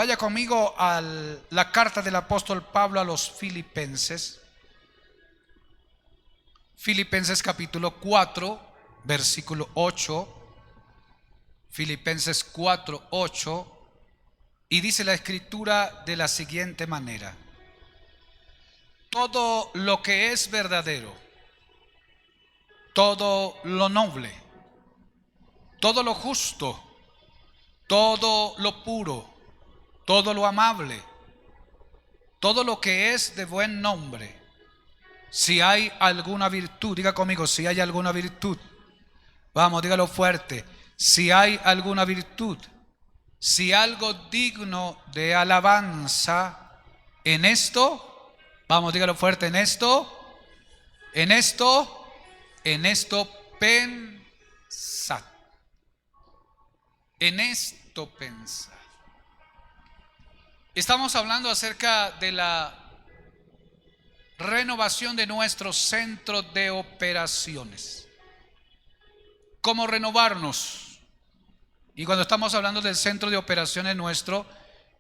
Vaya conmigo a la carta del apóstol Pablo a los Filipenses. Filipenses capítulo 4, versículo 8. Filipenses 4, 8. Y dice la escritura de la siguiente manera: todo lo que es verdadero, todo lo noble, todo lo justo, todo lo puro, todo lo amable, todo lo que es de buen nombre, si hay alguna virtud, diga conmigo, si hay alguna virtud, vamos, dígalo fuerte, si hay alguna virtud, si algo digno de alabanza, en esto, vamos, dígalo fuerte, en esto pensad, en esto pensad. Estamos hablando acerca de la renovación de nuestro centro de operaciones. ¿Cómo renovarnos? Y cuando estamos hablando del centro de operaciones nuestro,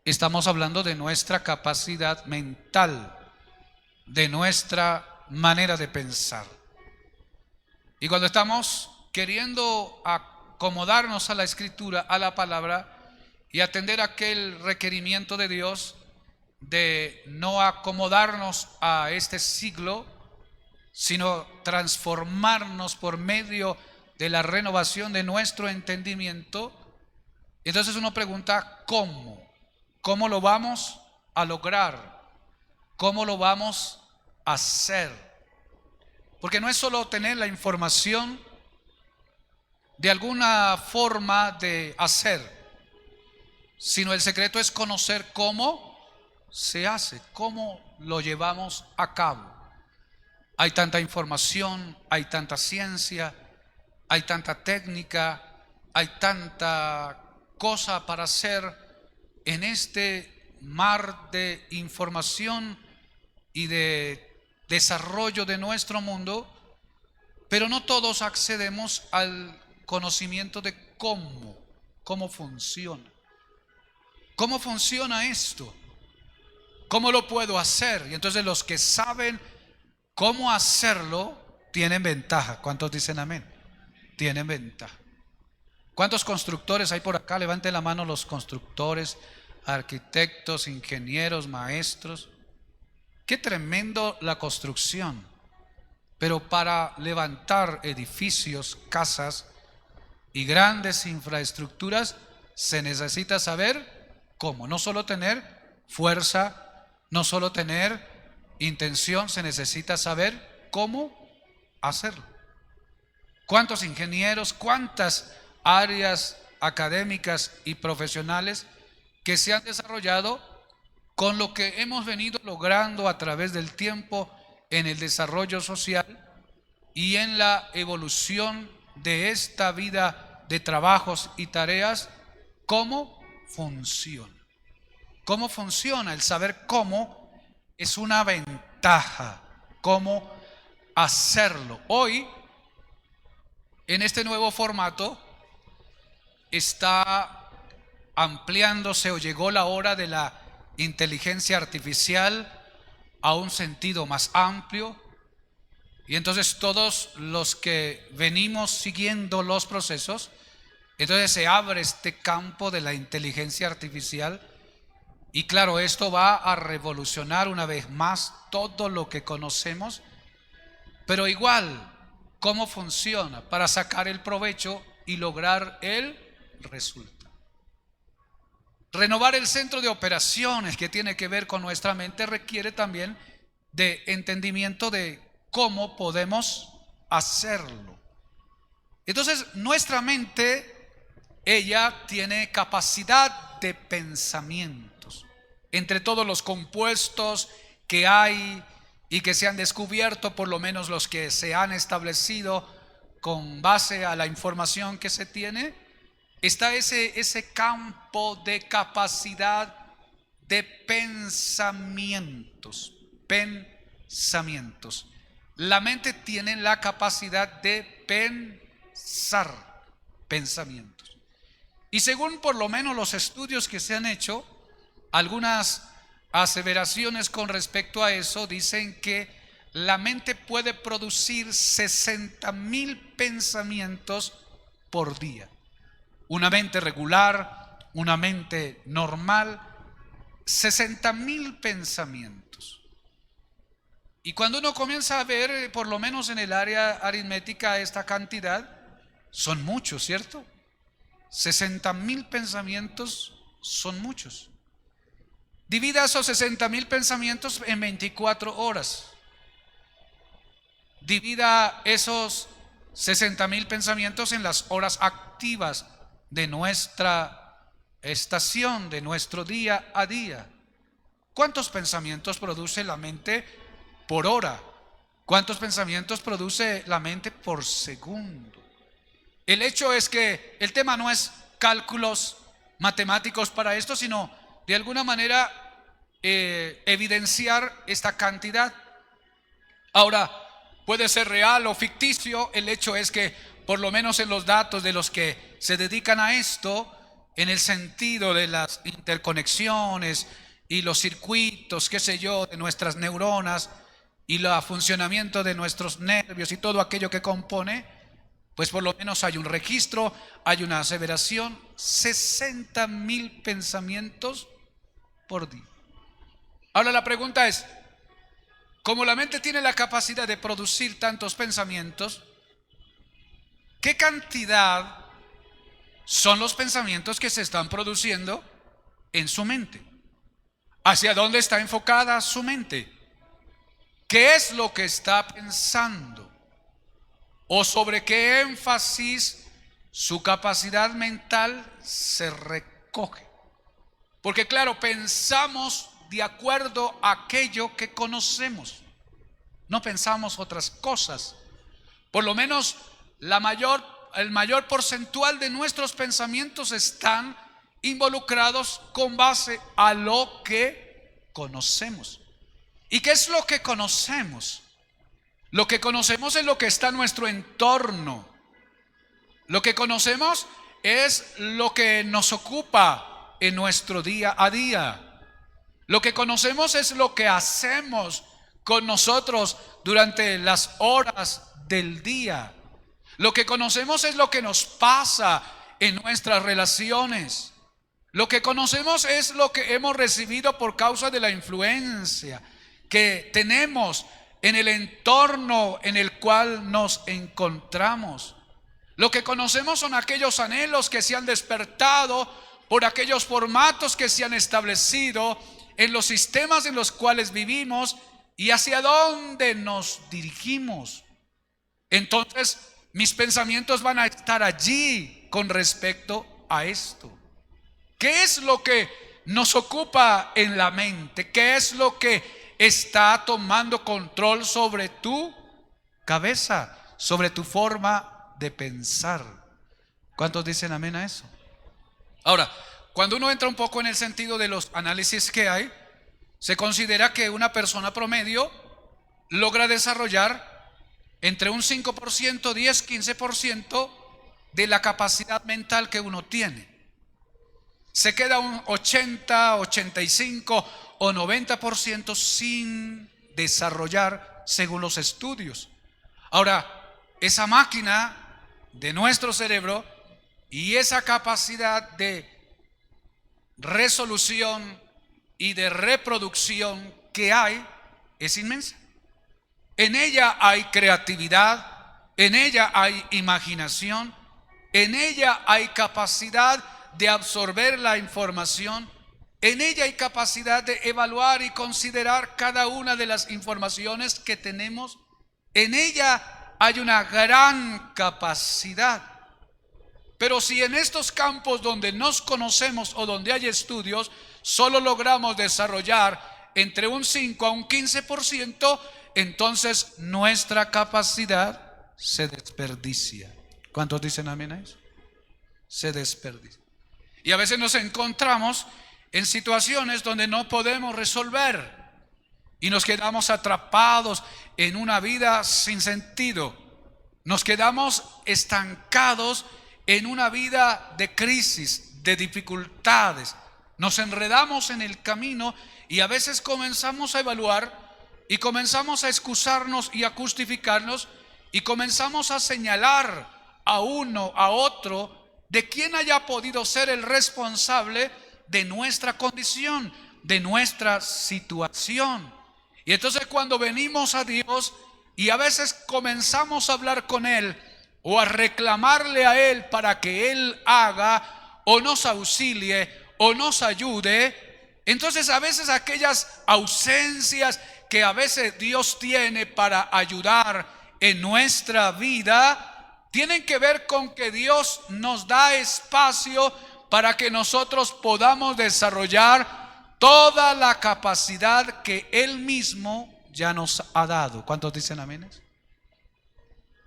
estamos hablando de nuestra capacidad mental, de nuestra manera de pensar. Y cuando estamos queriendo acomodarnos a la escritura, a la palabra, y atender aquel requerimiento de Dios de no acomodarnos a este siglo, sino transformarnos por medio de la renovación de nuestro entendimiento. Entonces uno pregunta, ¿cómo lo vamos a lograr? ¿Cómo lo vamos a hacer? Porque no es solo tener la información de alguna forma de hacer, sino el secreto es conocer cómo se hace, cómo lo llevamos a cabo. Hay tanta información, hay tanta ciencia, hay tanta técnica, hay tanta cosa para hacer en este mar de información y de desarrollo de nuestro mundo, pero no todos accedemos al conocimiento de cómo funciona. ¿Cómo funciona esto? ¿Cómo lo puedo hacer? Y entonces los que saben cómo hacerlo tienen ventaja. ¿Cuántos dicen amén? Tienen ventaja. ¿Cuántos constructores hay por acá? Levanten la mano los constructores, arquitectos, ingenieros, maestros. Qué tremendo la construcción. Pero para levantar edificios, casas y grandes infraestructuras se necesita saber cómo. No solo tener fuerza, no solo tener intención, se necesita saber cómo hacerlo. ¿Cuántos ingenieros, cuántas áreas académicas y profesionales que se han desarrollado con lo que hemos venido logrando a través del tiempo en el desarrollo social y en la evolución de esta vida de trabajos y tareas? ¿Cómo funciona? ¿Cómo funciona? El saber cómo es una ventaja. ¿Cómo hacerlo? Hoy, en este nuevo formato, está ampliándose o llegó la hora de la inteligencia artificial a un sentido más amplio. Y entonces todos los que venimos siguiendo los procesos, entonces se abre este campo de la inteligencia artificial. Y claro, esto va a revolucionar una vez más todo lo que conocemos, pero igual, ¿cómo funciona? Para sacar el provecho y lograr el resultado. Renovar el centro de operaciones que tiene que ver con nuestra mente requiere también de entendimiento de cómo podemos hacerlo. Entonces, nuestra mente, ella tiene capacidad de pensamientos. Entre todos los compuestos que hay y que se han descubierto, por lo menos los que se han establecido con base a la información que se tiene, está ese campo de capacidad de pensamientos. Pensamientos. La mente tiene la capacidad de pensar pensamientos. Y según por lo menos los estudios que se han hecho, Algunas aseveraciones con respecto a eso dicen que la mente puede producir 60,000 pensamientos por día. Una mente regular, una mente normal, 60,000 pensamientos. Y cuando uno comienza a ver, por lo menos en el área aritmética, esta cantidad, son muchos, ¿cierto? 60,000 pensamientos son muchos. Divida esos 60,000 pensamientos en 24 horas. Divida esos 60,000 pensamientos en las horas activas de nuestra estación, de nuestro día a día. ¿Cuántos pensamientos produce la mente por hora? ¿Cuántos pensamientos produce la mente por segundo? El hecho es que el tema no es cálculos matemáticos para esto, sino de alguna manera evidenciar esta cantidad. Ahora, puede ser real o ficticio, el hecho es que por lo menos en los datos de los que se dedican a esto, en el sentido de las interconexiones y los circuitos, qué sé yo, de nuestras neuronas y el funcionamiento de nuestros nervios y todo aquello que compone, pues por lo menos hay un registro, hay una aseveración, 60,000 pensamientos por día. Ahora la pregunta es, como la mente tiene la capacidad de producir tantos pensamientos, ¿qué cantidad son los pensamientos que se están produciendo en su mente? ¿Hacia dónde está enfocada su mente? ¿Qué es lo que está pensando? ¿O sobre qué énfasis su capacidad mental se recoge? Porque claro, pensamos de acuerdo a aquello que conocemos. No pensamos otras cosas. Por lo menos el mayor porcentual de nuestros pensamientos están involucrados con base a lo que conocemos. ¿Y qué es lo que conocemos? Lo que conocemos es lo que está en nuestro entorno. Lo que conocemos es lo que nos ocupa en nuestro día a día. Lo que conocemos es lo que hacemos con nosotros durante las horas del día. Lo que conocemos es lo que nos pasa en nuestras relaciones. Lo que conocemos es lo que hemos recibido por causa de la influencia que tenemos en el entorno en el cual nos encontramos. Lo que conocemos son aquellos anhelos que se han despertado por aquellos formatos que se han establecido en los sistemas en los cuales vivimos y hacia dónde nos dirigimos. Entonces, mis pensamientos van a estar allí con respecto a esto. ¿Qué es lo que nos ocupa en la mente? ¿Qué es lo que está tomando control sobre tu cabeza, sobre tu forma de pensar? ¿Cuántos dicen amén a eso? Ahora, cuando uno entra un poco en el sentido de los análisis que hay, se considera que una persona promedio logra desarrollar entre un 5%, 10, 15% de la capacidad mental que uno tiene. Se queda un 80, 85 o 90% sin desarrollar según los estudios. Ahora, esa máquina de nuestro cerebro y esa capacidad de resolución y de reproducción que hay es inmensa. En ella hay creatividad, en ella hay imaginación, en ella hay capacidad de absorber la información, en ella hay capacidad de evaluar y considerar cada una de las informaciones que tenemos. En ella hay una gran capacidad. Pero si en estos campos donde nos conocemos o donde hay estudios, solo logramos desarrollar entre un 5 a un 15%, entonces nuestra capacidad se desperdicia. ¿Cuántos dicen amén a eso? Se desperdicia. Y a veces nos encontramos en situaciones donde no podemos resolver y nos quedamos atrapados en una vida sin sentido. Nos quedamos estancados en una vida de crisis, de dificultades. nos enredamos en el camino y a veces comenzamos a evaluar y comenzamos a excusarnos y a justificarnos y comenzamos a señalar a uno, a otro, de quién haya podido ser el responsable de nuestra condición, de nuestra situación. Y entonces cuando venimos a Dios y a veces comenzamos a hablar con Él o a reclamarle a Él para que Él haga o nos auxilie o nos ayude, entonces a veces aquellas ausencias que a veces Dios tiene para ayudar en nuestra vida tienen que ver con que Dios nos da espacio para que nosotros podamos desarrollar toda la capacidad que Él mismo ya nos ha dado. ¿Cuántos dicen amén?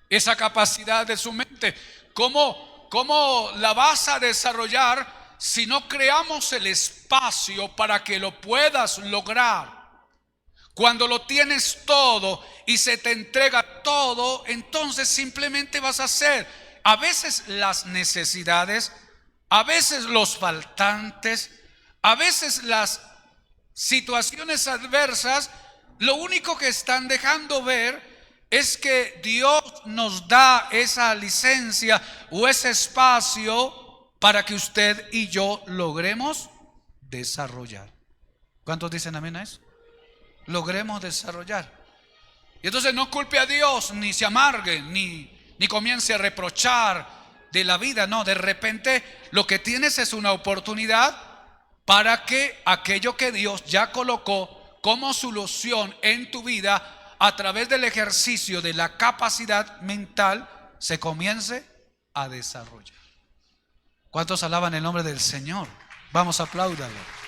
Esa capacidad de su mente, ¿cómo la vas a desarrollar si no creamos el espacio para que lo puedas lograr? Cuando lo tienes todo y se te entrega todo, entonces simplemente vas a hacer. A veces las necesidades, a veces los faltantes, a veces las situaciones adversas, lo único que están dejando ver es que Dios nos da esa licencia o ese espacio para que usted y yo logremos desarrollar. ¿Cuántos dicen amén a eso? Logremos desarrollar. Y entonces no culpe a Dios, ni se amargue, ni comience a reprochar de la vida. No, de repente lo que tienes es una oportunidad para que aquello que Dios ya colocó como solución en tu vida a través del ejercicio de la capacidad mental se comience a desarrollar. ¿Cuántos alaban el nombre del Señor? Vamos a aplaudirlo.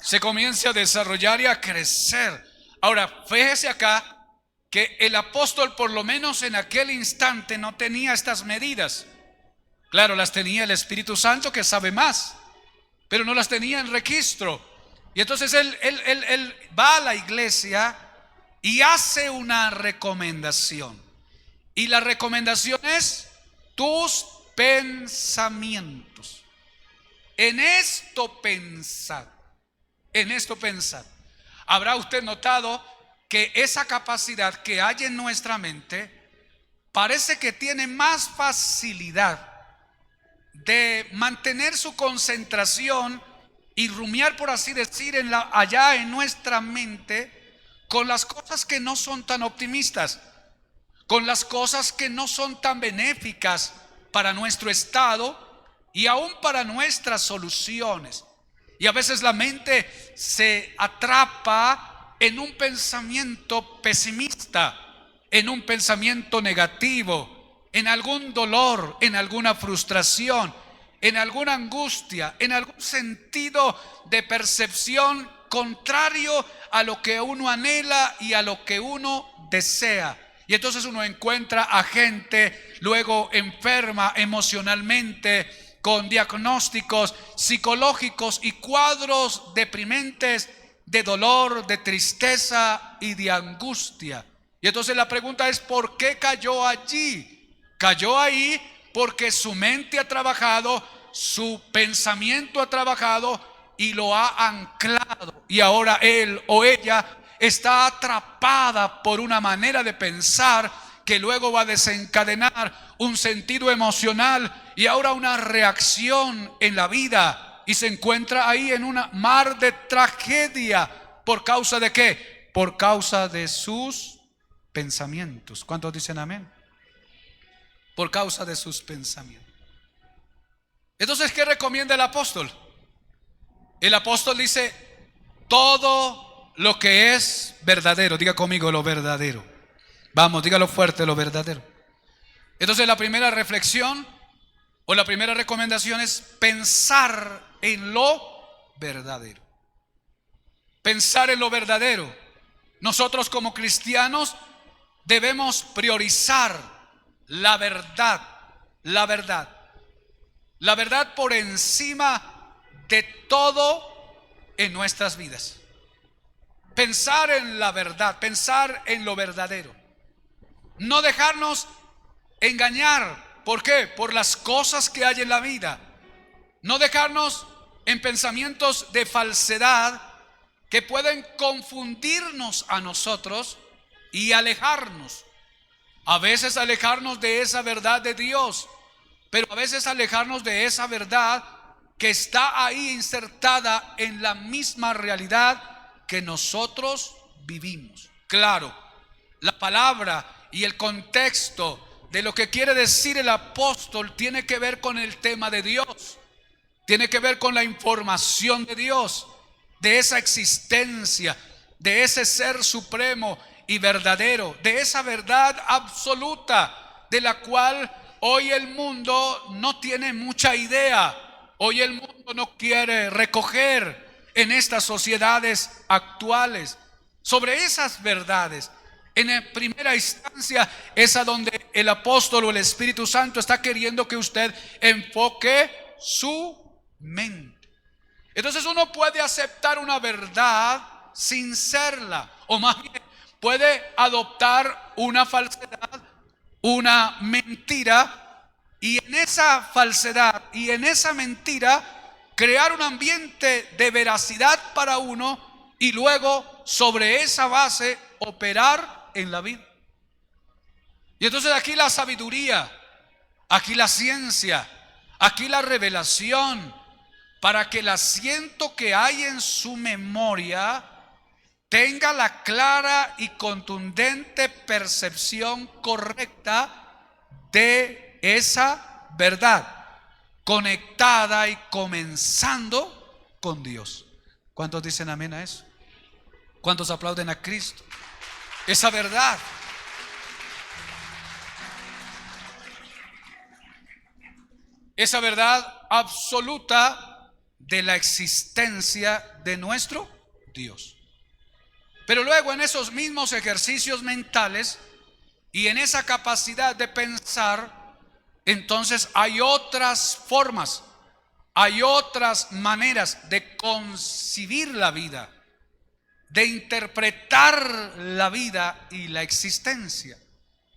Se comience a desarrollar y a crecer. Ahora, fíjese acá que el apóstol, por lo menos en aquel instante, no tenía estas medidas. Claro, las tenía el Espíritu Santo, que sabe más, pero no las tenía en registro. Y entonces él va a la iglesia y hace una recomendación. Y la recomendación es tus pensamientos. En esto pensad. En esto pensad. Habrá usted notado que esa capacidad que hay en nuestra mente parece que tiene más facilidad de mantener su concentración y rumiar, por así decir, allá en nuestra mente con las cosas que no son tan optimistas, con las cosas que no son tan benéficas para nuestro estado y aún para nuestras soluciones. Y a veces la mente se atrapa en un pensamiento pesimista, en un pensamiento negativo, en algún dolor, en alguna frustración, en alguna angustia, en algún sentido de percepción contrario a lo que uno anhela y a lo que uno desea. Y entonces uno encuentra a gente luego enferma emocionalmente, con diagnósticos psicológicos y cuadros deprimentes de dolor, de tristeza y de angustia. Y entonces la pregunta es, ¿por qué cayó allí? Cayó ahí porque su mente ha trabajado, su pensamiento ha trabajado y lo ha anclado. Y ahora él o ella está atrapada por una manera de pensar que luego va a desencadenar un sentido emocional y ahora una reacción en la vida, y se encuentra ahí en una mar de tragedia. ¿Por causa de qué? Por causa de sus pensamientos. ¿Cuántos dicen amén? Por causa de sus pensamientos. Entonces, ¿qué recomienda el apóstol? El apóstol dice, todo lo que es verdadero. Diga conmigo lo verdadero. Vamos, dígalo fuerte, lo verdadero. Entonces la primera reflexión o la primera recomendación es pensar en lo verdadero. Pensar en lo verdadero. Nosotros como cristianos debemos priorizar la verdad, la verdad. La verdad por encima de todo en nuestras vidas. Pensar en la verdad, pensar en lo verdadero. No dejarnos engañar ¿Por qué? Por las cosas que hay en la vida. No dejarnos en pensamientos de falsedad que pueden confundirnos a nosotros y alejarnos. A veces alejarnos de esa verdad de Dios, pero a veces alejarnos de esa verdad que está ahí insertada en la misma realidad que nosotros vivimos. Claro, la palabra y el contexto de lo que quiere decir el apóstol tiene que ver con el tema de Dios, tiene que ver con la información de Dios, de esa existencia, de ese ser supremo y verdadero, de esa verdad absoluta de la cual hoy el mundo no tiene mucha idea. Hoy el mundo no quiere recoger en estas sociedades actuales. Sobre esas verdades, en primera instancia, es a donde el apóstol o el Espíritu Santo está queriendo que usted enfoque su mente. Entonces uno puede aceptar una verdad sin serla, o más bien puede adoptar una falsedad, una mentira, y en esa falsedad y en esa mentira crear un ambiente de veracidad para uno y luego sobre esa base operar en la vida. Y entonces aquí la sabiduría, aquí la ciencia, aquí la revelación, para que el asiento que hay en su memoria tenga la clara y contundente percepción correcta de esa verdad, conectada y comenzando con Dios. ¿Cuántos dicen amén a eso? ¿Cuántos aplauden a Cristo? Esa verdad. Esa verdad absoluta de la existencia de nuestro Dios. Pero luego en esos mismos ejercicios mentales y en esa capacidad de pensar, entonces hay otras formas, hay otras maneras de concebir la vida, de interpretar la vida y la existencia.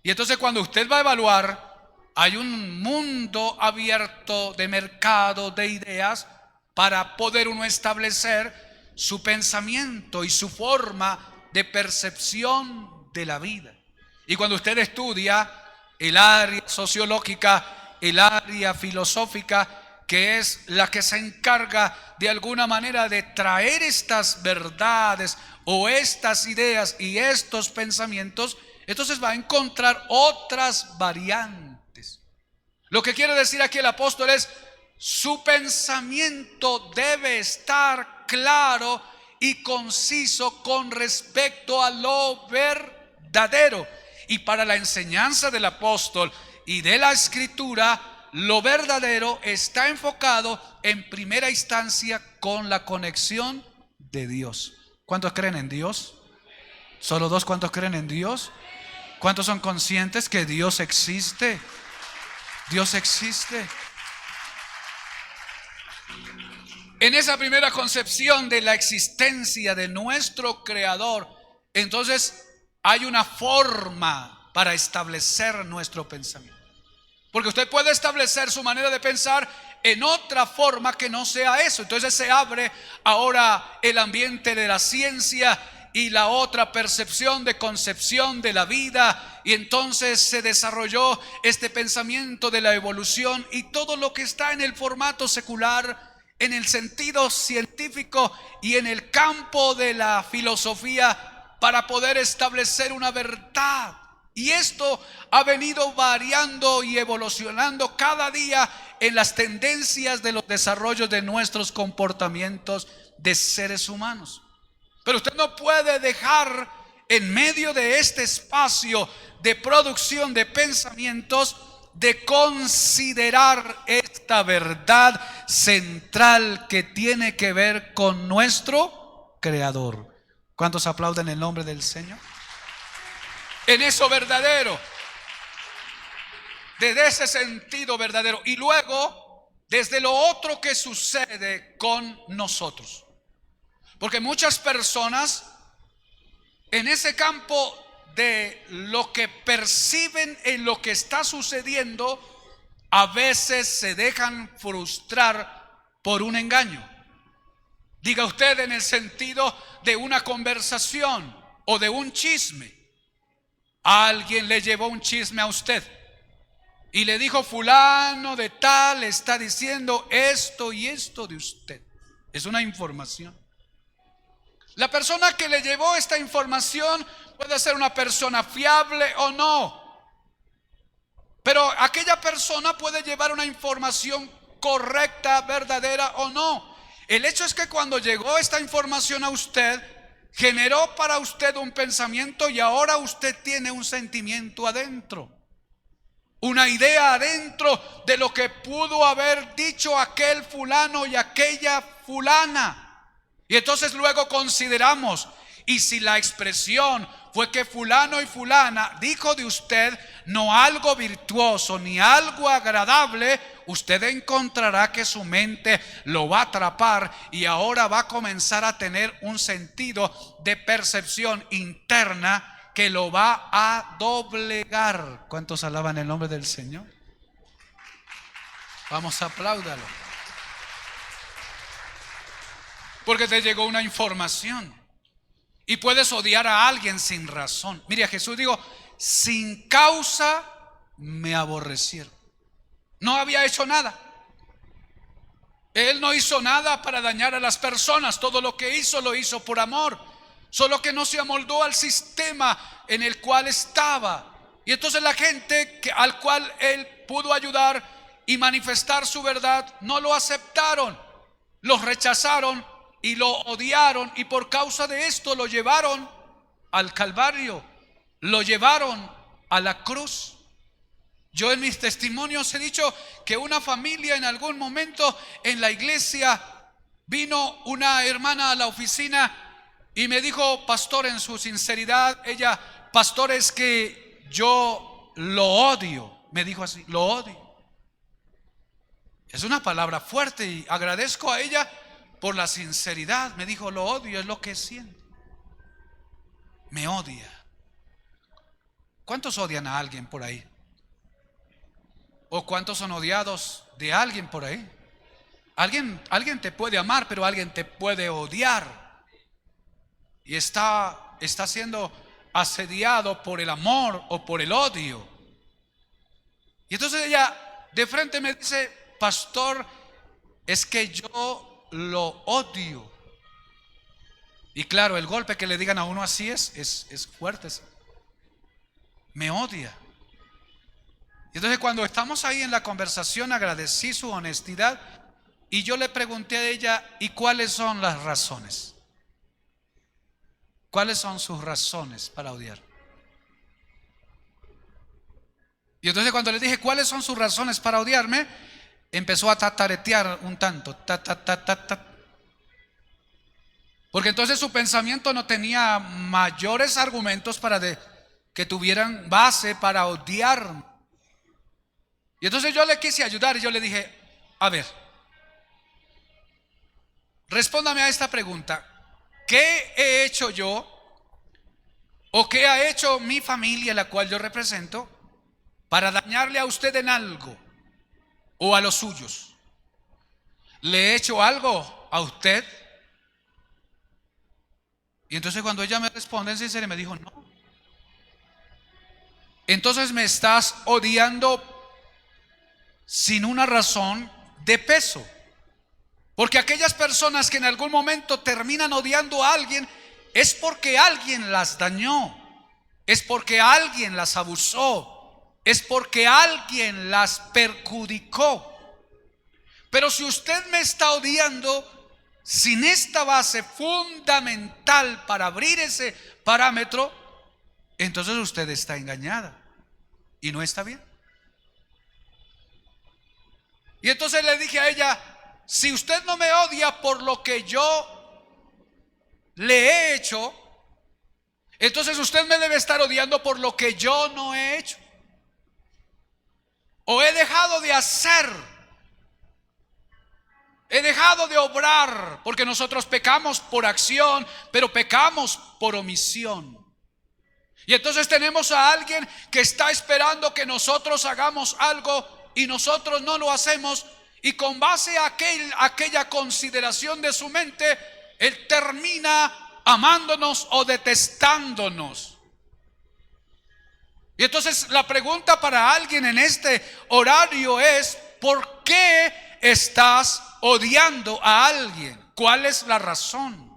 Y entonces cuando usted va a evaluar, hay un mundo abierto de mercado, de ideas, para poder uno establecer su pensamiento y su forma de percepción de la vida. Y cuando usted estudia el área sociológica, el área filosófica, que es la que se encarga de alguna manera de traer estas verdades o estas ideas y estos pensamientos, entonces va a encontrar otras variantes. Lo que quiere decir aquí el apóstol es: su pensamiento debe estar claro y conciso con respecto a lo verdadero. Y para la enseñanza del apóstol y de la escritura, lo verdadero está enfocado en primera instancia con la conexión de Dios. ¿Cuántos creen en Dios? ¿Solo dos? ¿Cuántos creen en Dios? ¿Cuántos son conscientes que Dios existe? Dios existe. En esa primera concepción de la existencia de nuestro Creador, entonces hay una forma para establecer nuestro pensamiento. Porque usted puede establecer su manera de pensar en otra forma que no sea eso. Entonces se abre ahora el ambiente de la ciencia y la otra percepción de concepción de la vida, y entonces se desarrolló este pensamiento de la evolución y todo lo que está en el formato secular, en el sentido científico y en el campo de la filosofía, para poder establecer una verdad. Y esto ha venido variando y evolucionando cada día en las tendencias de los desarrollos de nuestros comportamientos de seres humanos. Pero usted no puede dejar en medio de este espacio de producción de pensamientos de considerar esta verdad central que tiene que ver con nuestro Creador. ¿Cuántos aplauden el nombre del Señor? En eso verdadero, desde ese sentido verdadero, y luego desde lo otro que sucede con nosotros. Porque muchas personas en ese campo de lo que perciben en lo que está sucediendo, a veces se dejan frustrar por un engaño. Diga usted, en el sentido de una conversación o de un chisme. Alguien le llevó un chisme a usted y le dijo: fulano de tal está diciendo esto y esto de usted. Es una información. La persona que le llevó esta información puede ser una persona fiable o no, pero aquella persona puede llevar una información correcta, verdadera o no. El hecho es que cuando llegó esta información a usted, generó para usted un pensamiento y ahora usted tiene un sentimiento adentro, una idea adentro de lo que pudo haber dicho aquel fulano y aquella fulana. Y entonces luego consideramos, y si la expresión fue que fulano y fulana dijo de usted no algo virtuoso ni algo agradable, usted encontrará que su mente lo va a atrapar y ahora va a comenzar a tener un sentido de percepción interna que lo va a doblegar. ¿Cuántos alaban el nombre del Señor? Vamos, apláudalo. Porque te llegó una información y puedes odiar a alguien sin razón. Mire, Jesús dijo: sin causa me aborrecieron. No había hecho nada. Él no hizo nada para dañar a las personas. Todo lo que hizo lo hizo por amor. Solo que no se amoldó al sistema en el cual estaba. Y entonces la gente al cual él pudo ayudar y manifestar su verdad no lo aceptaron. Los rechazaron y lo odiaron, y por causa de esto lo llevaron al Calvario, lo llevaron a la cruz. Yo en mis testimonios he dicho que una familia en algún momento en la iglesia vino una hermana a la oficina y me dijo: pastor, en su sinceridad, ella: pastor, es que yo lo odio. Me dijo así: lo odio. Es una palabra fuerte y agradezco a ella por la sinceridad. Me dijo: lo odio, es lo que siento. Me odia. ¿Cuántos odian a alguien por ahí? ¿O cuántos son odiados de alguien por ahí? Alguien te puede amar, pero alguien te puede odiar. Y está siendo asediado por el amor o por el odio. Y entonces ella de frente me dice: pastor, es que yo lo odio. Y claro, el golpe que le digan a uno así es fuerte. Me odia. Y entonces cuando estamos ahí en la conversación, agradecí su honestidad y yo le pregunté a ella: ¿y cuáles son las razones? ¿Cuáles son sus razones para odiar? Y entonces cuando le dije cuáles son sus razones para odiarme, empezó a tataretear un tanto, porque entonces su pensamiento no tenía mayores argumentos para que tuvieran base para odiarme. Y entonces yo le quise ayudar y yo le dije: a ver, respóndame a esta pregunta. ¿Qué he hecho yo o qué ha hecho mi familia, la cual yo represento, para dañarle a usted en algo o a los suyos? ¿Le he hecho algo a usted? Y entonces cuando ella me responde en sinceridad, me dijo: no. Entonces me estás odiando sin una razón de peso. Porque aquellas personas que en algún momento terminan odiando a alguien es porque alguien las dañó, es porque alguien las abusó, es porque alguien las perjudicó. Pero si usted me está odiando sin esta base fundamental para abrir ese parámetro, entonces usted está engañada y no está bien. Y entonces le dije a ella: si usted no me odia por lo que yo le he hecho, entonces usted me debe estar odiando por lo que yo no he hecho o he dejado de hacer, he dejado de obrar, porque nosotros pecamos por acción, pero pecamos por omisión. Y entonces tenemos a alguien que está esperando que nosotros hagamos algo y nosotros no lo hacemos, y con base a aquella consideración de su mente, él termina amándonos o detestándonos. Y entonces la pregunta para alguien en este horario es: ¿por qué estás odiando a alguien? ¿Cuál es la razón?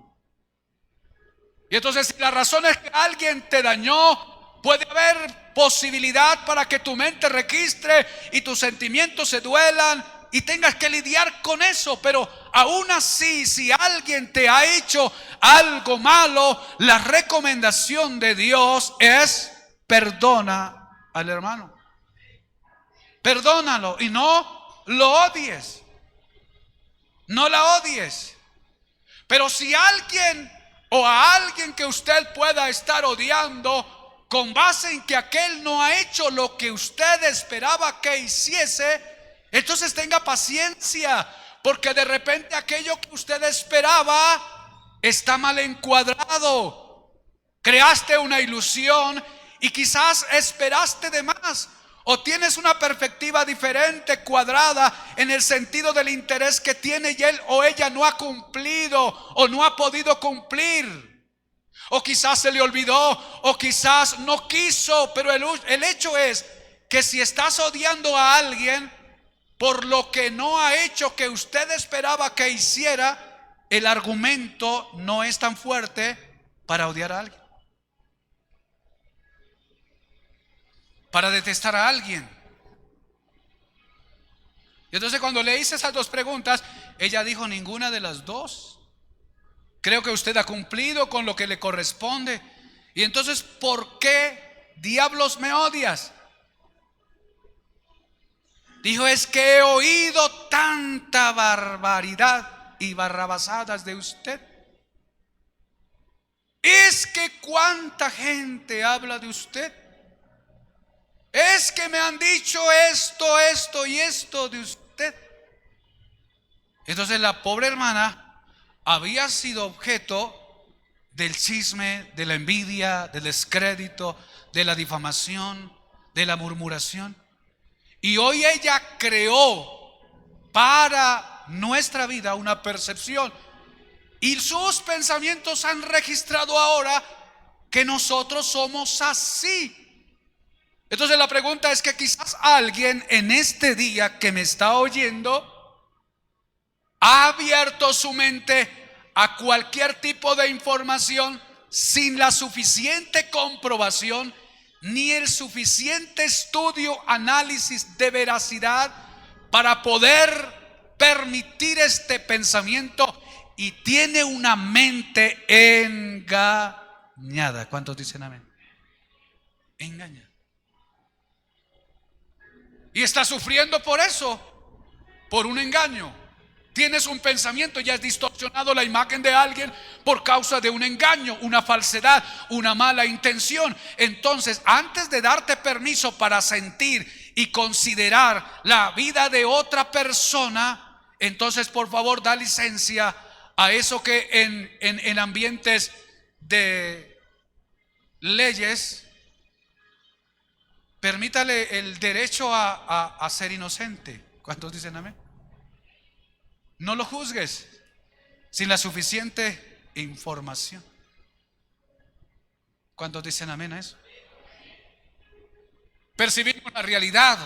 Y entonces, si la razón es que alguien te dañó, puede haber posibilidad para que tu mente registre y tus sentimientos se duelan y tengas que lidiar con eso. Pero aún así, si alguien te ha hecho algo malo, la recomendación de Dios es: perdona al hermano. Perdónalo y no lo odies. No la odies. Pero si alguien o a alguien que usted pueda estar odiando con base en que aquel no ha hecho lo que usted esperaba que hiciese, entonces tenga paciencia, porque de repente aquello que usted esperaba está mal encuadrado. Creaste una ilusión y quizás esperaste de más, o tienes una perspectiva diferente, cuadrada, en el sentido del interés que tiene y él o ella no ha cumplido o no ha podido cumplir. O quizás se le olvidó, o quizás no quiso. Pero el hecho es que si estás odiando a alguien por lo que no ha hecho que usted esperaba que hiciera, el argumento no es tan fuerte para odiar a alguien, para detestar a alguien. Y entonces, cuando le hice esas dos preguntas, ella dijo: ninguna de las dos. Creo que usted ha cumplido con lo que le corresponde. Y entonces, ¿por qué diablos me odias? Dijo: es que he oído tanta barbaridad y barrabasadas de usted. Es que cuánta gente habla de usted. Es que me han dicho esto, esto y esto de usted. Entonces la pobre hermana había sido objeto del chisme, de la envidia, del descrédito, de la difamación, de la murmuración. Y hoy ella creó para nuestra vida una percepción, y sus pensamientos han registrado ahora que nosotros somos así. Entonces la pregunta es que quizás alguien en este día que me está oyendo ha abierto su mente a cualquier tipo de información sin la suficiente comprobación ni el suficiente estudio, análisis de veracidad para poder permitir este pensamiento, y tiene una mente engañada. ¿Cuántos dicen amén? Engañada. Y está sufriendo por eso, por un engaño. Tienes un pensamiento y has distorsionado la imagen de alguien por causa de un engaño, una falsedad, una mala intención. Entonces, antes de darte permiso para sentir y considerar la vida de otra persona, entonces por favor da licencia a eso que en ambientes de leyes, permítale el derecho a ser inocente. ¿Cuántos dicen amén? No lo juzgues sin la suficiente información. ¿Cuántos dicen amén a eso? Percibimos la realidad.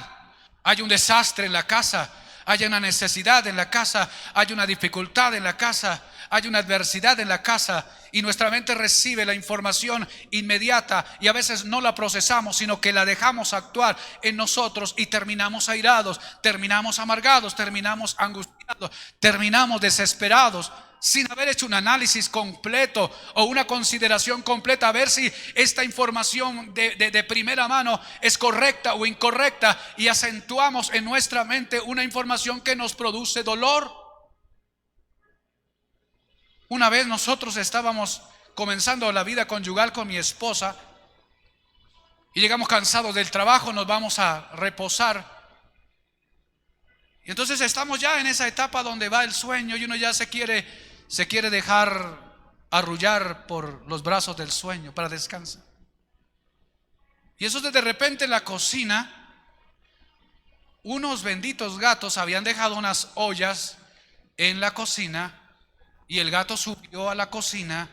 Hay un desastre en la casa, hay una necesidad en la casa, hay una dificultad en la casa, hay una adversidad en la casa, y nuestra mente recibe la información inmediata y a veces no la procesamos, sino que la dejamos actuar en nosotros y terminamos airados, terminamos amargados, terminamos angustiados, terminamos desesperados, sin haber hecho un análisis completo o una consideración completa a ver si esta información de primera mano es correcta o incorrecta, y acentuamos en nuestra mente una información que nos produce dolor. Una vez nosotros estábamos comenzando la vida conyugal con mi esposa y llegamos cansados del trabajo, nos vamos a reposar. Y entonces estamos ya en esa etapa donde va el sueño y uno ya se quiere dejar arrullar por los brazos del sueño para descansar. Y eso de repente en la cocina unos benditos gatos habían dejado unas ollas en la cocina y el gato subió a la cocina,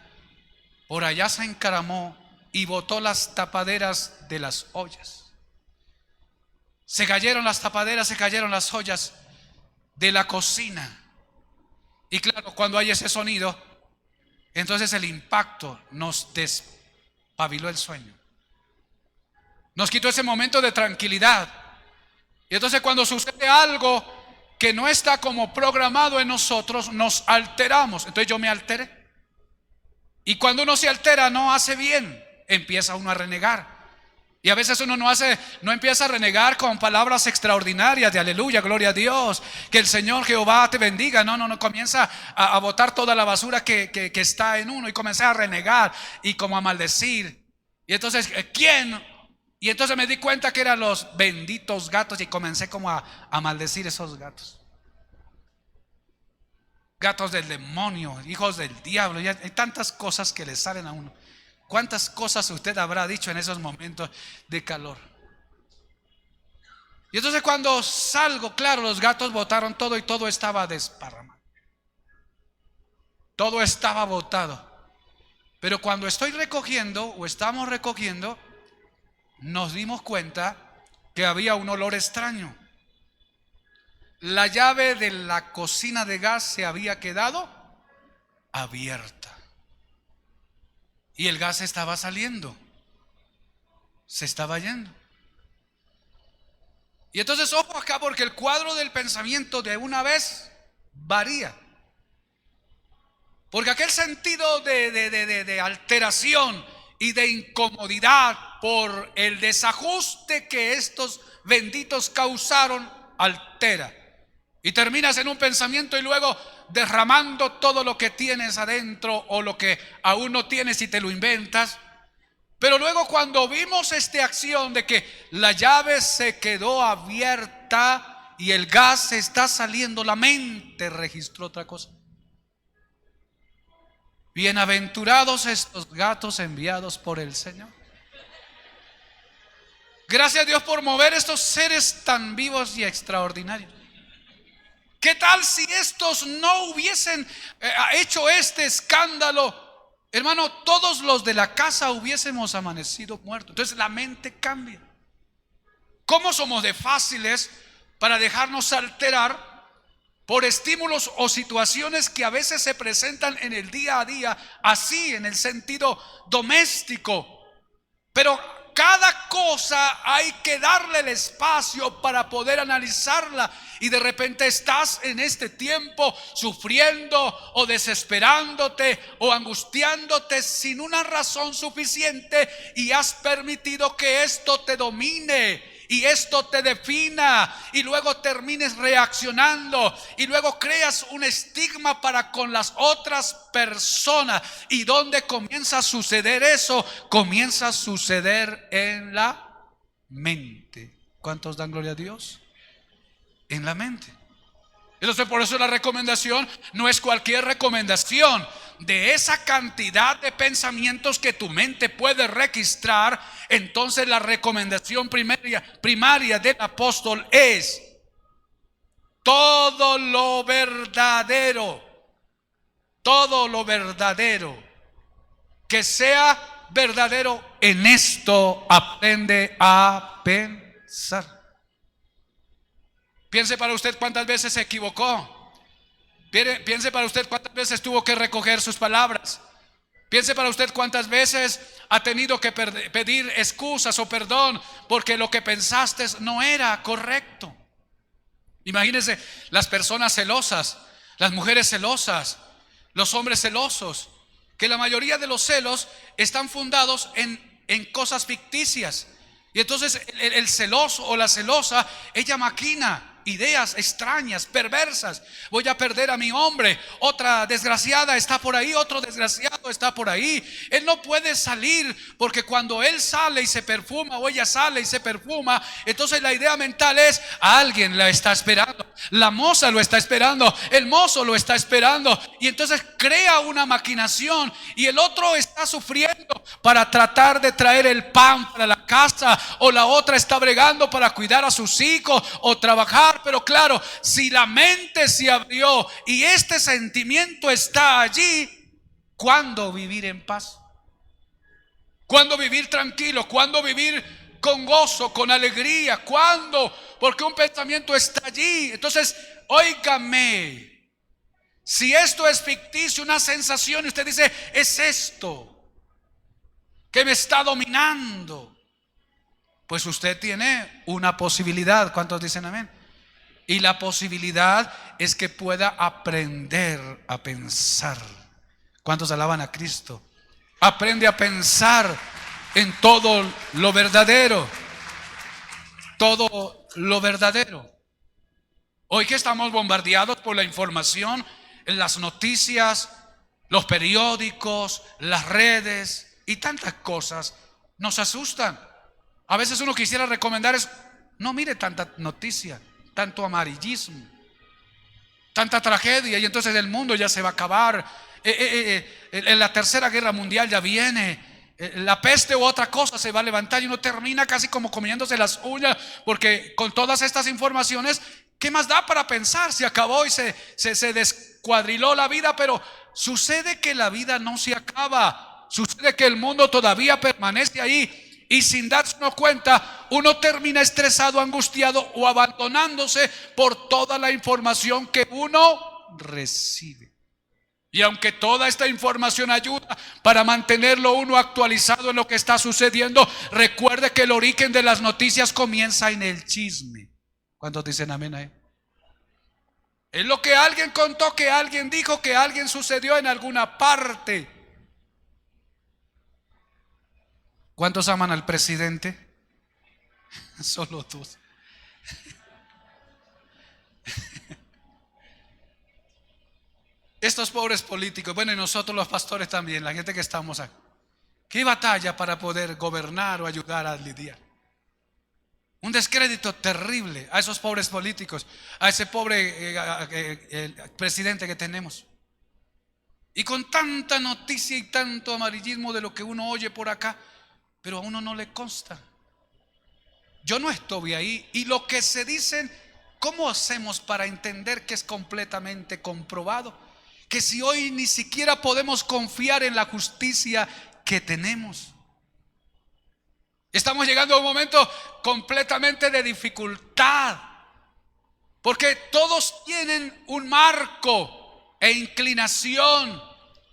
por allá se encaramó y botó las tapaderas de las ollas. Se cayeron las tapaderas, se cayeron las ollas de la cocina. Y claro, cuando hay ese sonido, entonces el impacto nos despabiló el sueño. Nos quitó ese momento de tranquilidad. Y entonces cuando sucede algo que no está como programado en nosotros, nos alteramos. Entonces yo me alteré. Y cuando uno se altera, no hace bien, empieza uno a renegar. Y a veces uno no empieza a renegar con palabras extraordinarias de aleluya, gloria a Dios, que el Señor Jehová te bendiga. No, comienza a botar toda la basura que está en uno y comienza a renegar y como a maldecir. Y entonces, ¿quién? Y entonces me di cuenta que eran los benditos gatos y comencé como a maldecir esos gatos. Gatos del demonio, hijos del diablo. Y hay tantas cosas que le salen a uno. ¿Cuántas cosas usted habrá dicho en esos momentos de calor? Y entonces cuando salgo, claro, los gatos botaron todo y todo estaba desparramado. Todo estaba botado. Pero cuando estoy recogiendo o estamos recogiendo, nos dimos cuenta que había un olor extraño. La llave de la cocina de gas se había quedado abierta. Y el gas estaba saliendo. Se estaba yendo. Y entonces ojo acá, porque el cuadro del pensamiento de una vez varía. Porque aquel sentido de alteración y de incomodidad por el desajuste que estos benditos causaron, altera. Y terminas en un pensamiento y luego derramando todo lo que tienes adentro o lo que aún no tienes y te lo inventas. Pero luego cuando vimos esta acción de que la llave se quedó abierta y el gas está saliendo, la mente registró otra cosa. Bienaventurados estos gatos enviados por el Señor. Gracias a Dios por mover estos seres tan vivos y extraordinarios. ¿Qué tal si estos no hubiesen hecho este escándalo? Hermano, todos los de la casa hubiésemos amanecido muertos. Entonces la mente cambia. ¿Cómo somos de fáciles para dejarnos alterar por estímulos o situaciones que a veces se presentan en el día a día, así en el sentido doméstico? Pero cada cosa hay que darle el espacio para poder analizarla. Y de repente estás en este tiempo sufriendo o desesperándote o angustiándote sin una razón suficiente y has permitido que esto te domine y esto te defina y luego termines reaccionando y luego creas un estigma para con las otras personas. ¿Y dónde comienza a suceder eso? Comienza a suceder en la mente. ¿Cuántos dan gloria a Dios? En la mente. Entonces por eso la recomendación no es cualquier recomendación. De esa cantidad de pensamientos que tu mente puede registrar, entonces la recomendación primaria del apóstol es todo lo verdadero, que sea verdadero, en esto aprende a pensar. Piense para usted cuántas veces se equivocó. Piense para usted cuántas veces tuvo que recoger sus palabras. Piense para usted cuántas veces ha tenido que pedir excusas o perdón porque lo que pensaste no era correcto. Imagínense las personas celosas, las mujeres celosas, los hombres celosos, que la mayoría de los celos están fundados en cosas ficticias. Y entonces el celoso o la celosa, ella maquina ideas extrañas, perversas. Voy a perder a mi hombre, otra desgraciada está por ahí, otro desgraciado está por ahí. Él no puede salir porque cuando él sale y se perfuma o ella sale y se perfuma, entonces la idea mental es: alguien la está esperando, la moza lo está esperando, el mozo lo está esperando, y entonces crea una maquinación y el otro está sufriendo para tratar de traer el pan para la casa, o la otra está bregando para cuidar a sus hijos o trabajar. Pero claro, si la mente se abrió y este sentimiento está allí, ¿cuándo vivir en paz? ¿Cuándo vivir tranquilo? ¿Cuándo vivir con gozo, con alegría? ¿Cuándo? Porque un pensamiento está allí. Entonces, óigame, si esto es ficticio, una sensación, y usted dice: es esto que me está dominando, pues usted tiene una posibilidad. ¿Cuántos dicen amén? Y la posibilidad es que pueda aprender a pensar. ¿Cuántos alaban a Cristo? Aprende a pensar en todo lo verdadero. Todo lo verdadero. Hoy que estamos bombardeados por la información, las noticias, los periódicos, las redes y tantas cosas, nos asustan. A veces uno quisiera recomendar es: no mire tanta noticia, tanto amarillismo, tanta tragedia, y entonces el mundo ya se va a acabar. La tercera guerra mundial ya viene, la peste u otra cosa se va a levantar, y uno termina casi como comiéndose las uñas, porque con todas estas informaciones, ¿qué más da para pensar? Se acabó y se descuadriló la vida. Pero sucede que la vida no se acaba, sucede que el mundo todavía permanece ahí. Y sin darse cuenta, uno termina estresado, angustiado o abandonándose por toda la información que uno recibe. Y aunque toda esta información ayuda para mantenerlo uno actualizado en lo que está sucediendo, recuerde que el origen de las noticias comienza en el chisme. ¿Cuántos dicen amén ahí? Es lo que alguien contó, que alguien dijo, que alguien sucedió en alguna parte. ¿Cuántos aman al presidente? Solo dos. Estos pobres políticos, bueno, y nosotros los pastores también, la gente que estamos aquí. ¿Qué batalla para poder gobernar o ayudar a lidiar? Un descrédito terrible a esos pobres políticos, a ese pobre presidente que tenemos. Y con tanta noticia y tanto amarillismo de lo que uno oye por acá, pero a uno no le consta. Yo no estuve ahí, y lo que se dicen, ¿cómo hacemos para entender que es completamente comprobado? Que si hoy ni siquiera podemos confiar en la justicia que tenemos. Estamos llegando a un momento completamente de dificultad, porque todos tienen un marco e inclinación.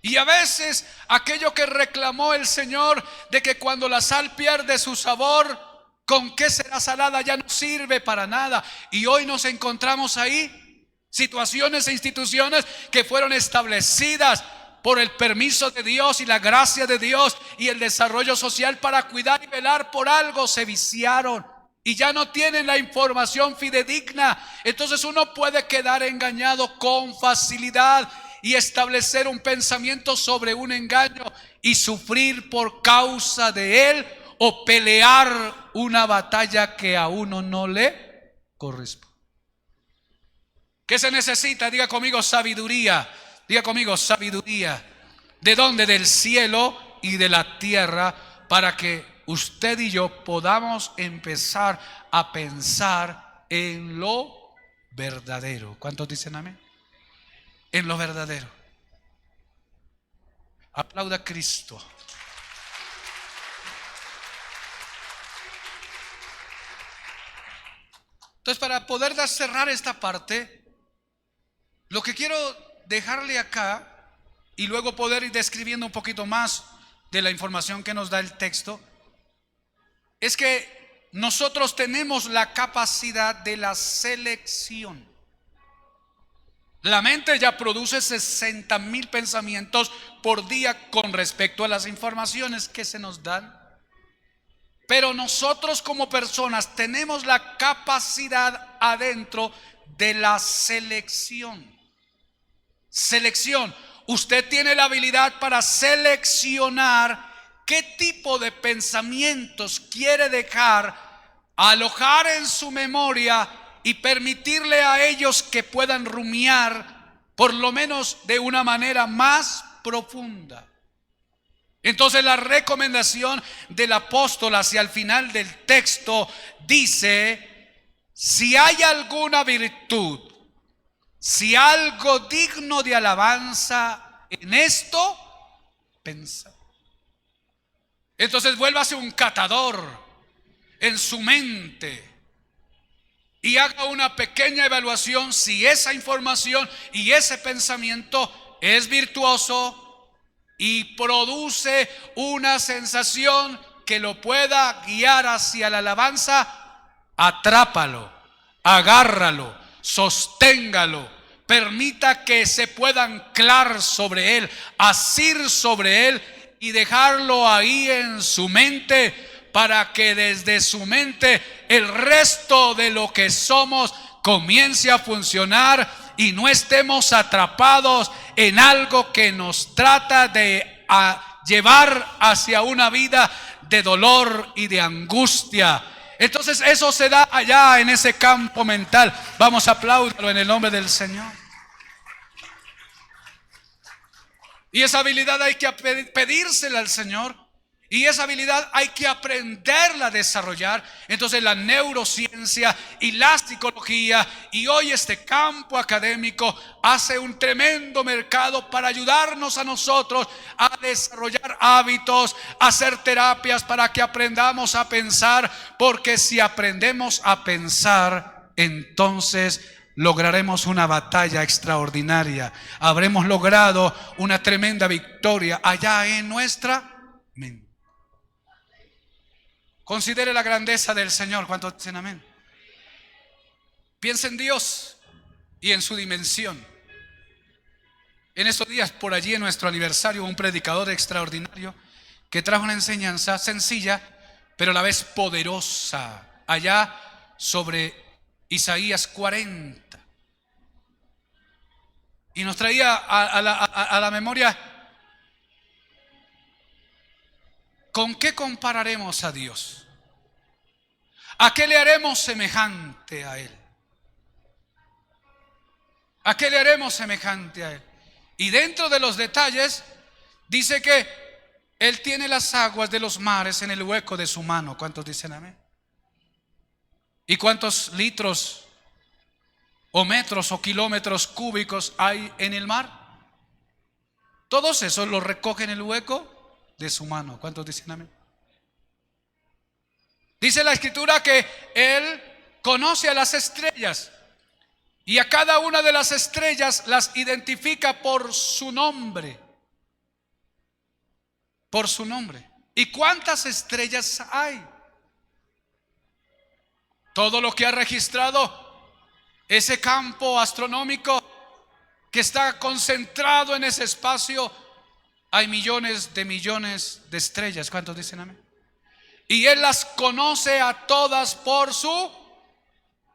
Y a veces aquello que reclamó el Señor, de que cuando la sal pierde su sabor, ¿con qué será salada? Ya no sirve para nada. Y hoy nos encontramos ahí, situaciones e instituciones que fueron establecidas por el permiso de Dios y la gracia de Dios y el desarrollo social para cuidar y velar por algo, se viciaron y ya no tienen la información fidedigna. Entonces uno puede quedar engañado con facilidad y establecer un pensamiento sobre un engaño y sufrir por causa de él, o pelear una batalla que a uno no le corresponde. ¿Qué se necesita? Diga conmigo sabiduría. Diga conmigo sabiduría. ¿De dónde? Del cielo y de la tierra, para que usted y yo podamos empezar a pensar en lo verdadero. ¿Cuántos dicen amén? En lo verdadero. Aplauda a Cristo. Entonces, para poder cerrar esta parte, lo que quiero dejarle acá, y luego poder ir describiendo un poquito más de la información que nos da el texto, es que nosotros tenemos la capacidad de la selección. La mente ya produce 60,000 pensamientos por día con respecto a las informaciones que se nos dan. Pero nosotros como personas tenemos la capacidad adentro de la selección. Selección. Usted tiene la habilidad para seleccionar qué tipo de pensamientos quiere dejar alojar en su memoria y permitirle a ellos que puedan rumiar por lo menos de una manera más profunda. Entonces la recomendación del apóstol hacia el final del texto dice: si hay alguna virtud, si algo digno de alabanza, en esto pensa. Entonces vuélvase un catador en su mente y haga una pequeña evaluación si esa información y ese pensamiento es virtuoso y produce una sensación que lo pueda guiar hacia la alabanza. Atrápalo, agárralo, sosténgalo, permita que se pueda anclar sobre él, asir sobre él y dejarlo ahí en su mente, para que desde su mente el resto de lo que somos comience a funcionar y no estemos atrapados en algo que nos trata de llevar hacia una vida de dolor y de angustia. Entonces eso se da allá en ese campo mental. Vamos a aplaudirlo en el nombre del Señor. Y esa habilidad hay que pedírsela al Señor. Y esa habilidad hay que aprenderla a desarrollar. Entonces la neurociencia y la psicología y hoy este campo académico hace un tremendo mercado para ayudarnos a nosotros a desarrollar hábitos, a hacer terapias para que aprendamos a pensar. Porque si aprendemos a pensar, entonces lograremos una batalla extraordinaria. Habremos logrado una tremenda victoria allá en nuestra mente. Considere la grandeza del Señor. ¿Cuántos dicen amén? Piensa en Dios y en su dimensión. En estos días, por allí en nuestro aniversario, un predicador extraordinario que trajo una enseñanza sencilla, pero a la vez poderosa, allá sobre Isaías 40. Y nos traía a la memoria: ¿con qué compararemos a Dios? ¿A qué le haremos semejante a Él? ¿A qué le haremos semejante a Él? Y dentro de los detalles dice que Él tiene las aguas de los mares en el hueco de su mano. ¿Cuántos dicen amén? ¿Y cuántos litros o metros o kilómetros cúbicos hay en el mar? Todos esos los recoge en el hueco de su mano. ¿Cuántos dicen amén? Dice la Escritura que Él conoce a las estrellas y a cada una de las estrellas las identifica por su nombre. Por su nombre. ¿Y cuántas estrellas hay? Todo lo que ha registrado ese campo astronómico que está concentrado en ese espacio, hay millones de estrellas. ¿Cuántos dicen amén? Y Él las conoce a todas por su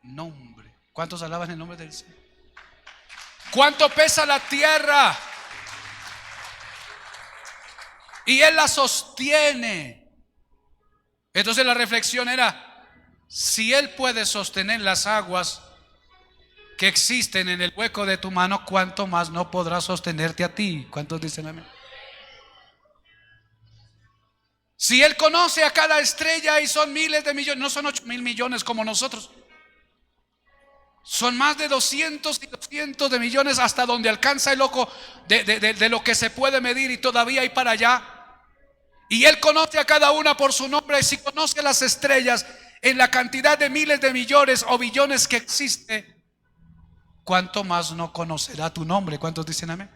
nombre. ¿Cuántos alaban el nombre del Señor? ¿Cuánto pesa la tierra? Y Él la sostiene. Entonces la reflexión era: si Él puede sostener las aguas que existen en el hueco de tu mano, ¿cuánto más no podrá sostenerte a ti? ¿Cuántos dicen amén? Si Él conoce a cada estrella y son miles de millones, no son 8,000 millones como nosotros, son más de 200 y 200 de millones, hasta donde alcanza el ojo de lo que se puede medir, y todavía hay para allá. Y Él conoce a cada una por su nombre. Y si conoce las estrellas en la cantidad de miles de millones o billones que existe, ¿cuánto más no conocerá tu nombre? ¿Cuántos dicen amén?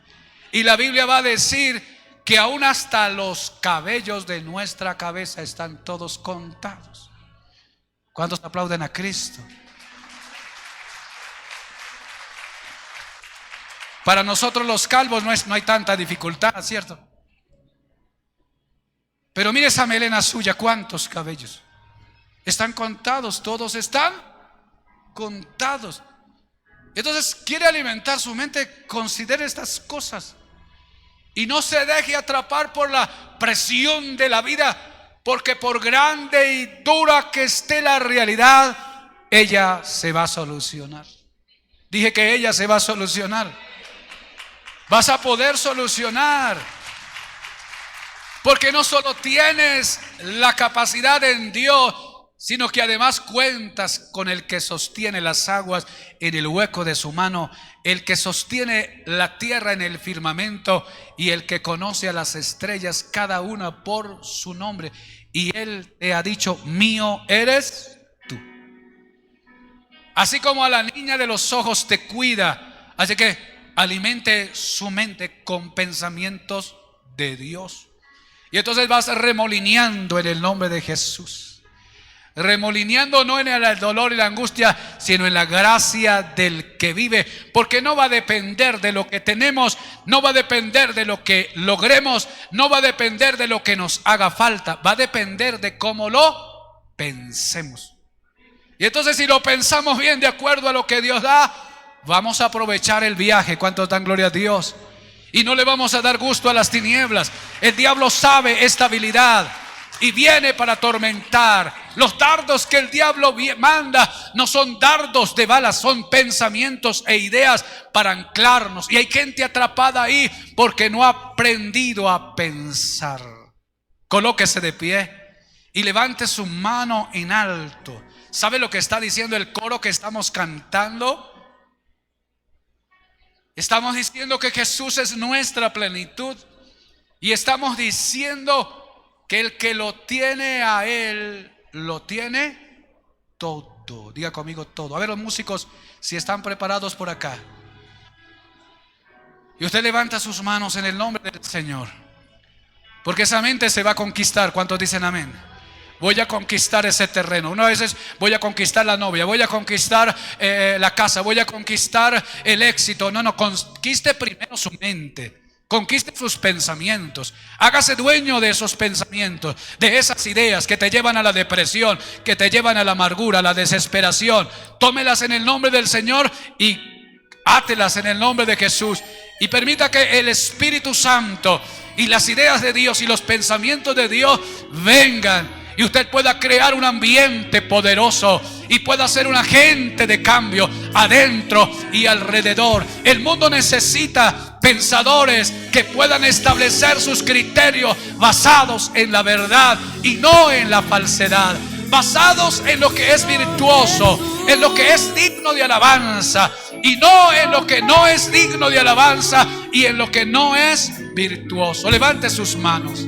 Y la Biblia va a decir que aún hasta los cabellos de nuestra cabeza están todos contados. ¿Cuántos aplauden a Cristo? Para nosotros los calvos no hay tanta dificultad, ¿cierto? Pero mire esa melena suya, cuántos cabellos. Están contados, todos están contados. Entonces quiere alimentar su mente, considere estas cosas y no se deje atrapar por la presión de la vida, porque por grande y dura que esté la realidad, ella se va a solucionar. Dije que ella se va a solucionar. Vas a poder solucionar, porque no solo tienes la capacidad en Dios, sino que además cuentas con el que sostiene las aguas en el hueco de su mano, el que sostiene la tierra en el firmamento y el que conoce a las estrellas cada una por su nombre. Y Él te ha dicho: mío eres tú. Así como a la niña de los ojos te cuida, así que alimente su mente con pensamientos de Dios. Y entonces vas remolineando en el nombre de Jesús. Remolineando no en el dolor y la angustia, sino en la gracia del que vive. Porque no va a depender de lo que tenemos, no va a depender de lo que logremos, no va a depender de lo que nos haga falta, va a depender de cómo lo pensemos. Y entonces, si lo pensamos bien de acuerdo a lo que Dios da, vamos a aprovechar el viaje. ¿Cuántos dan gloria a Dios? Y no le vamos a dar gusto a las tinieblas. El diablo sabe esta habilidad y viene para atormentar. Los dardos que el diablo manda no son dardos de balas, son pensamientos e ideas para anclarnos. Y hay gente atrapada ahí porque no ha aprendido a pensar. Colóquese de pie y levante su mano en alto. ¿Sabe lo que está diciendo el coro que estamos cantando? Estamos diciendo que Jesús es nuestra plenitud. Y estamos diciendo que el que lo tiene a Él, lo tiene todo. Diga conmigo todo. A ver, los músicos, si están preparados por acá. Y usted levanta sus manos en el nombre del Señor. Porque esa mente se va a conquistar. ¿Cuántos dicen amén? Voy a conquistar ese terreno. Una vez voy a conquistar la novia, voy a conquistar la casa, voy a conquistar el éxito. No, conquiste primero su mente. Conquiste sus pensamientos. Hágase dueño de esos pensamientos, de esas ideas que te llevan a la depresión, que te llevan a la amargura, a la desesperación. Tómelas en el nombre del Señor y átelas en el nombre de Jesús. Y permita que el Espíritu Santo y las ideas de Dios y los pensamientos de Dios vengan. Y usted pueda crear un ambiente poderoso y pueda ser un agente de cambio adentro y alrededor. El mundo necesita pensadores que puedan establecer sus criterios basados en la verdad y no en la falsedad, basados en lo que es virtuoso, en lo que es digno de alabanza y no en lo que no es digno de alabanza y en lo que no es virtuoso. Levante sus manos.